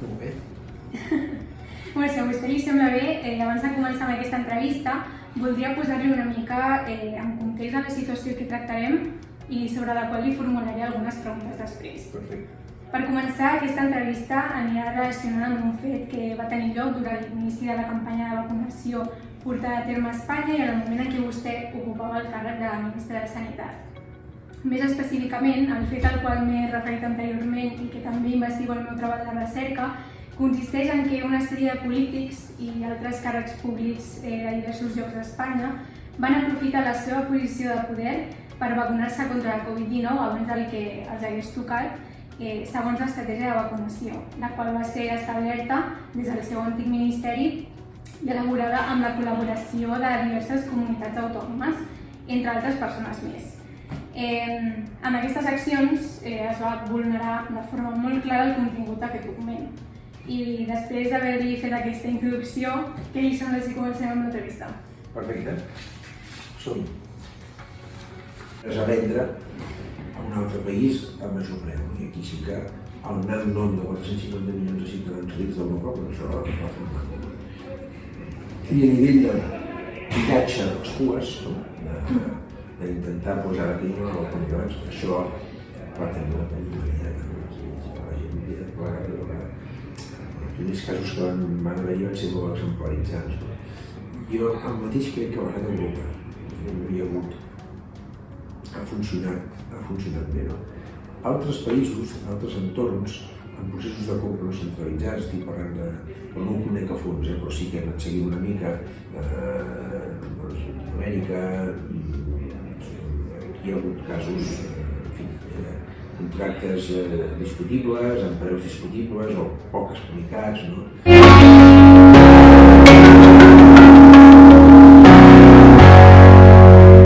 Molt bé. Bueno, si a vostè li sembla bé, abans de començar amb aquesta entrevista, voldria posar-li una mica en context de la situació que tractarem i sobre la qual li formularé algunes preguntes després. Perfecte. Per començar, aquesta entrevista anirà relacionada amb un fet que va tenir lloc durant l'inici de la campanya de vacunació portada a terme a Espanya i en el moment en què vostè ocupava el càrrec de ministre de Sanitat. Més específicament, el fet al qual m'he referit anteriorment i que també investigo el meu treball de recerca consisteix en que una sèrie de polítics i altres càrrecs públics de diversos llocs d'Espanya van aprofitar la seva posició de poder per vacunar-se contra la Covid-19 abans del que els hagués tocat, segons l'estratègia de vacunació, la qual va ser establerta des del seu antic ministeri i elaborada amb la col·laboració de diverses comunitats autònomes, entre altres persones més. Amb aquestes accions es va vulnerar de forma molt clara el contingut d'aquest document. I després d'haver-li fet aquesta introducció, què li sembla si comencem amb l'entrevista? Perfecte. Som-hi. És a vendre a un altre país a major preu. I aquí sí que el nan nom de 450 milions de ciutadans rics d'Europa, però això es va fer mal. I a nivell de pillatge de les cues, d'intentar posar aquí una nova confiança, això va tenir una pel·lícula que la gent havia de plegar. Els primers casos que van haver-hi van ser molt exemplaritzats. Jo el mateix crec que va anar d'Europa. No hi ha hagut. Ha funcionat bé, no? Altres països, altres entorns, en processos de compra no centralitzats, estic parlant de... no ho conec a fons, però sí que he anat seguint una mica Amèrica, aquí hi ha hagut casos, en fi, contractes discutibles, amb preus discutibles o poc explicats, no?